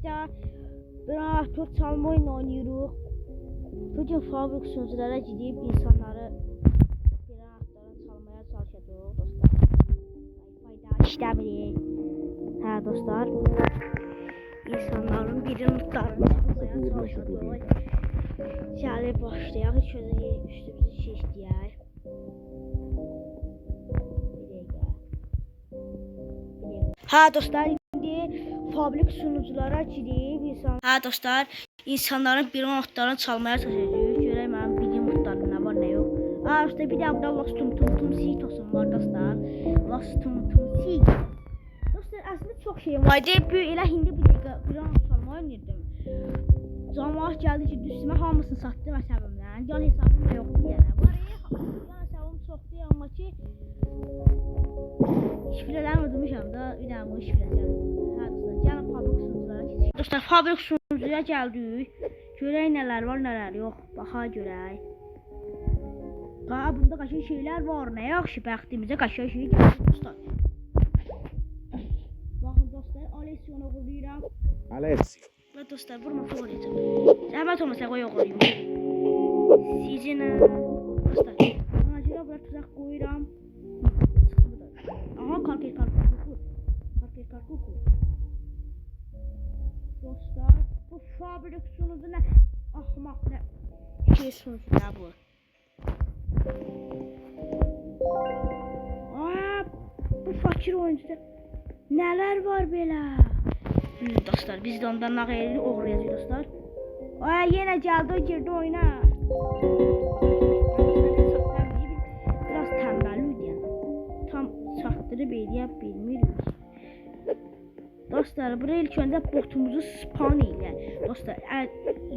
birlikdə bir çalma oyunu oynayırıq. Bugün fabrik sunuculara gidib insanları bir çalmaya çalışacağıq dostlar. Fayda işləmir. Hə dostlar. İnsanların birinin darını çalmaya çalışacağıq. Gəlir başlayaq. Hiç şöyle üstümüzü çeşdiyək. Ha dostlar, indi fabrik sunuculara girib dostlar, insanların bir notlarını çalmaya çalışacağıq. Görək mənim bilgim notlarında nə var, nə yox. Ha dostlar, bir də burada Lost Tum Seat olsun var dostlar. Lost Tum Seat. Dostlar, aslında çox şeyim var. Bu elə indi bir dəqiqə bir not çalmaya oynayırdım. Camaat gəldi ki, üstümə hamısını satdım hesabımdan. Can hesabım da yoxdur yəni. Var can hesabım çoxdur, amma ki şifrələrimi unutmuşam da, bir dənə bunu şifrələyəcəm. Hə dostlar, gəlin fabrik sunuculara keçək. Dostlar, fabrik sunucuya gəldik. Görək nələr var, nələr yox. Baxa görək. Bunda qaşın şeylər var, nə yaxşı bəxtimizə qaşın şey gəldi dostlar. Baxın dostlar, Alessio'nu oğurlayıram. Alessio. Və dostlar, vurmasa oğurlayacam. Zəhmət olmasa qoy oğurlayım. Sizin dostlar, buna görə bura tuzaq qoyuram. Aha, kalker kuku. Dostlar, bu fabrik sunucu nə? Ahmaq nə? Şey sunucu nə bu? Bu fakir oyuncuda nələr var belə? Dostlar, biz də ondan nə qeyri oğurlayacaq dostlar. Yenə gəldi, girdi oyuna. Biraz tənbəllik yəni. Tam çatdırıb eləyə bilmirik. Dostlar, buraya ilk öncə botumuzu spawn elə. Dostlar,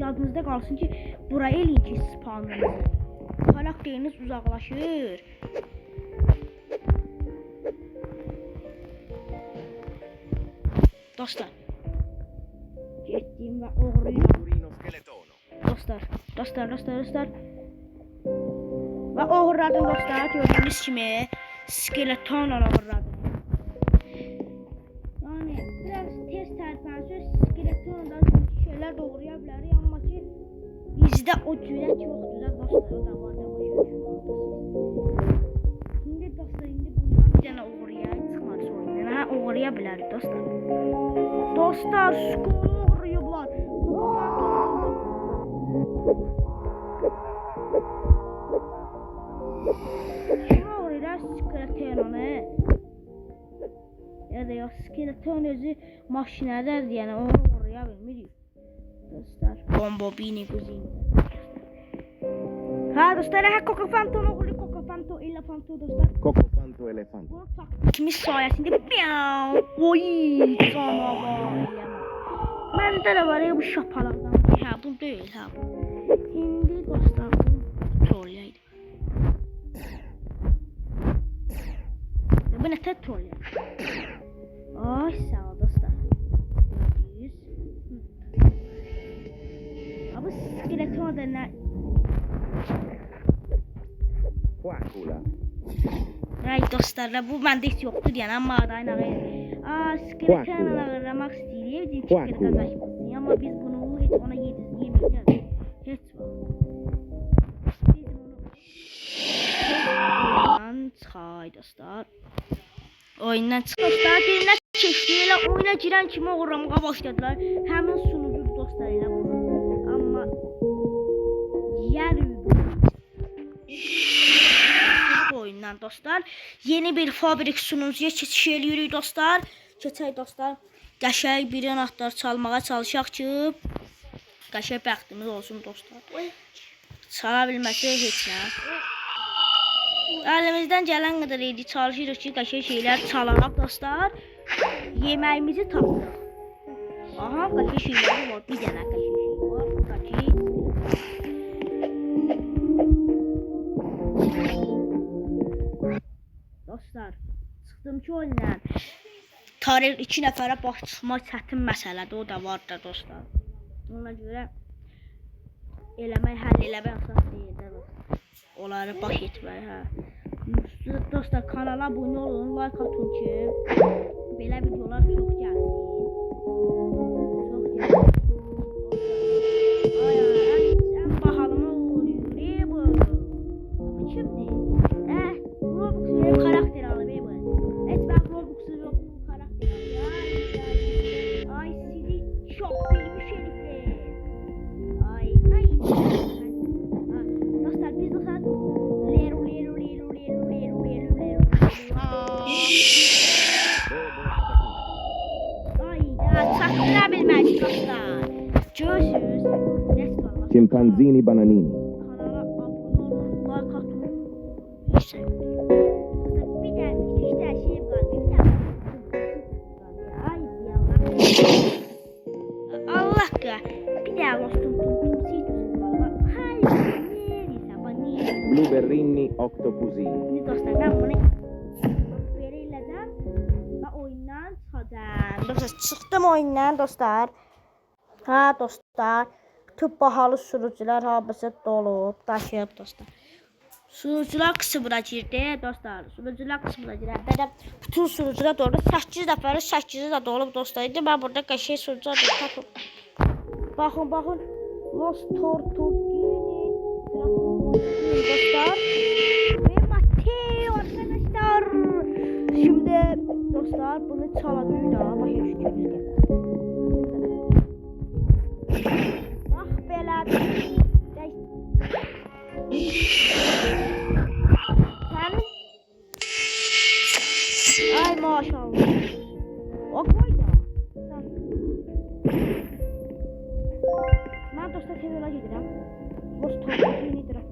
yadınızda qalsın ki, buraya eləyin ki, spawnınızı. Karakteriniz uzaqlaşır. Dostlar, getdiyim və oğurlayıram. Dostlar. Və oğurladım dostlar, gördüyünüz kimi skeletonla oğurladım. Yəni, biraz tez tərpənsiniz, skeletonla şeylər doğraya bilərik, amma ki, bizdə o cürət yoxdur da dostlar, o da var da başa düşmüyoruz. Şimdi dostlar, bundan bir dənə oğuraya çıxmadı oyundan, hə, oğuraya bilərik dostlar. Dostlar, skolu oğurlayıblar. Kim oğurlayır skeletonunu? Ya da yox, skeleton özü maşinədədir, yəni onu oğurlaya bilmirik. Dostlar, bombobini kuzini. Ha dostlar, Kokofanto'nu oğurlayıb, Kokofanto, elefanto dostlar. Kokofanto, elefanto. Bunu taktikimiz sayəsində oy, canavar. Məndə də var ya bu şapalaqdan. Hə, bu deyil, hə bu. İndi dostlar, bu trolləydi. Bu nətər trolləydi? Ay, sağ ol dostlar. Gördünüz. Bu skeleton da nə? Quackula. Ay dostlar, bu məndə heç yoxdur yəni, amma adayına qeyr. Skeletonla ağırlamaq istəyirik, bizim fikir qazanmasın. Amma biz bunu heç ona yedizləyəməyəcək. Heç vaxt. Biz bunu oyundan çıxay dostlar. Oyundan çıx. Dostlar, birinə keçdi, elə oyuna girən kimi oğurlamağa başladılar. Həmin sunucu dostlar elə bu. Amma oyundan dostlar, yeni bir fabrik sunucuya keçiş eləyirik dostlar. Keçək dostlar, qəşəng bir anahtar çalmağa çalışaq ki, qəşəng bəxtimiz olsun dostlar. Çala bilməsə heç nə. Əlimizdən gələn qədər idi, çalışırıq ki, qəşəng şeylər çalaraq dostlar. Yeməyimizi tapdıq. Aha, qəşəng şeylər var, bir dənə qəşəng şey var. Dostlar, çıxdım ki oyundan. Tarix 2 nəfərə baş çıxmaq çətin məsələdir, o da var da dostlar. Ona görə həll eləmək əsas deyil də dostlar. Onları baş etmək, hə. Dostlar, kanala abunə olun, like atın ki, belə videolar çox gəlsin. çatdıra bilmədik dostlar. Görürsünüz. Nəsə var. Chimpanzini bananini. Kanala abone olun, like atın. Hiç şey yok. Bir de üç tane şeyim kaldı. Bir tane. Ay Allah. Allah ka. Bir daha dostum. Hay. Neyse bana. Blueberrini octopusini. Şimdi dostlar ben bunu böyle eləyəcəm və oyundan çıxacağam. Dostlar çıxdım oyundan dostlar. Ha dostlar. Tüp bahalı sürücülər habisi dolub, daşıyıb dostlar. Sürücülər qismına girdi dostlar. Sürücülər qismına girəndə bütün sürücülər dolub. 8 nəfəri 8'i də dolub dostlar. İndi mən burada qəşəng sürücülər tapıb. Baxın. Los Tortuguini dostlar. Ve Mateo arkadaşlar. Şimdi dostlar bunu çalacağım da başa düşdünüz. Bak belə. Ay maşallah. O koyda. Ben dostlar seviyorlar gedirəm. Los Tortuguini tarafı.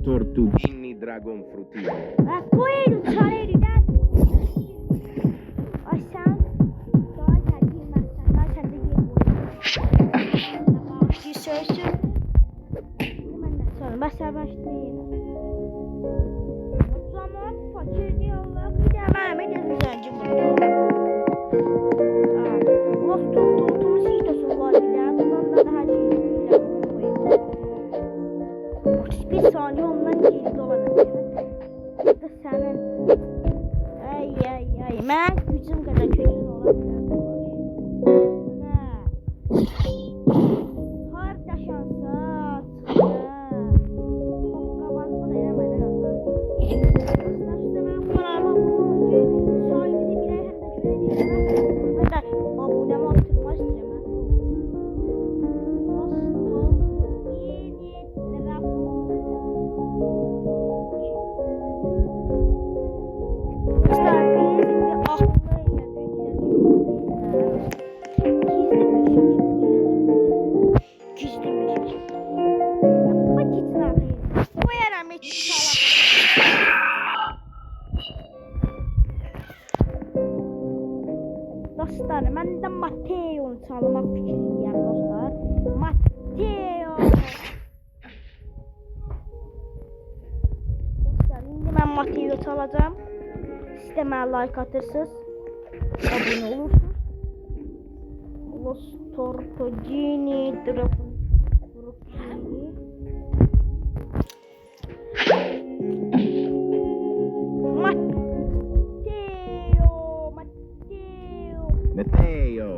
Tortughini dragon frutini. Coelho, çareli de. Ay sen. Daha kendin ben kendi yerim. Tamam, bir söylesün. Sonra başlar başlayayım. O zaman fakir diyorlar. Bir de ben gezeceğim burada. Los Tortuguini sitesi var bir de. Bundan da her şeyi koyayım. 31 saniye ondan geri dolanacak. Bu da senin. Ay. Ben gücüm kadar kötü olabilir. Ne? Harda şansat. Çok kabazlık edemedim ama. Aslında ben bu kanalıma bulunca sahibini bir ay hatta şöyle diyeceğim. Ben de abonemi arttırmak istiyorum. Dostlar, mən də Mateo'nu çalmaq fikrindeyim dostlar. Mateo. Dostlar, indi mən Mateo'yu çalacağım. Siz də mənə like atırsınız. Abone olursunuz. Los Tortuguini dragon frutini. Meteo.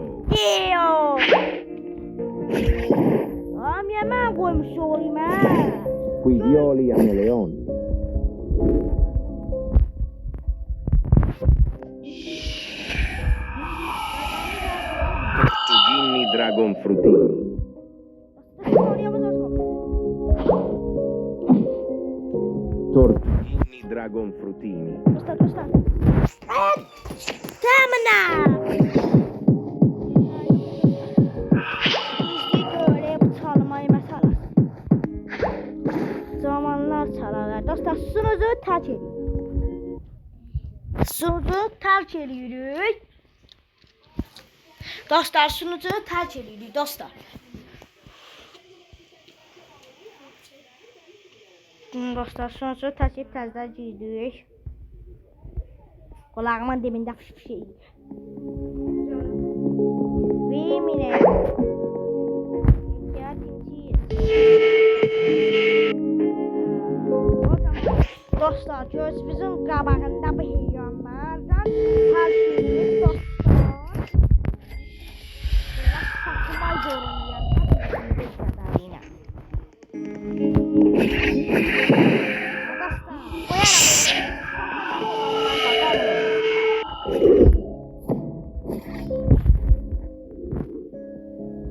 Am yemen koymuş olayım ha. Quidioli ameleon. Tortughini dragon frutini. Tortughini dragon frutini. Dostlar. Tamına. Böyle çalmayı mesela. Zamanlar çalarlar. Dostlar sunucu terk edin. Sunucu terk ediyoruz. Dostlar sunucu terk ediyoruz dostlar. Dostlar sunucu terk edip təzədən giririk. Kulağımın dibinde bir şey. Vemine. Dostlar gözümüzün qabağında bu heyvanlardan her şeyimiz dostlar. Saçma görünüyor.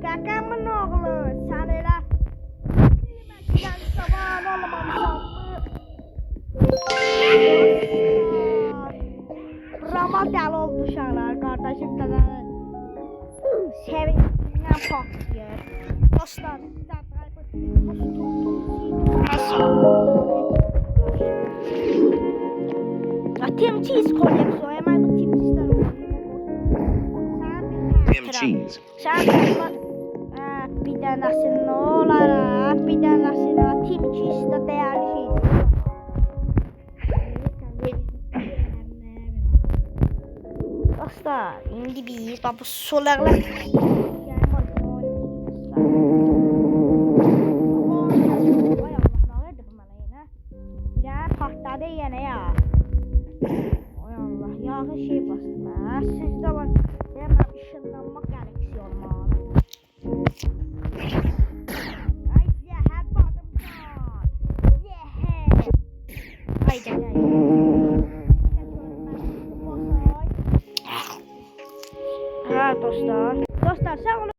Kakamın oğlu sen elə bilməkdən sabahın olmamışam mı? Recep Tayyip sevincinden patlıyor. Dostlar, Tim Cheese koleksiyonu hemen bu Tim Tim Cheese. Sen bir tanesinin olarak bir tanesinin Tim Cheese'de değerli şeydir. Dostlar, indi biz bu solarlar patladı yine ya. Ay Allah, yağı şey bastım ha. Sizde var. Hemen ışınlanma koleksiyonu var. Ay zehir badımcan. Zehir. Ay canım. Ha dostlar. Dostlar sağ olun.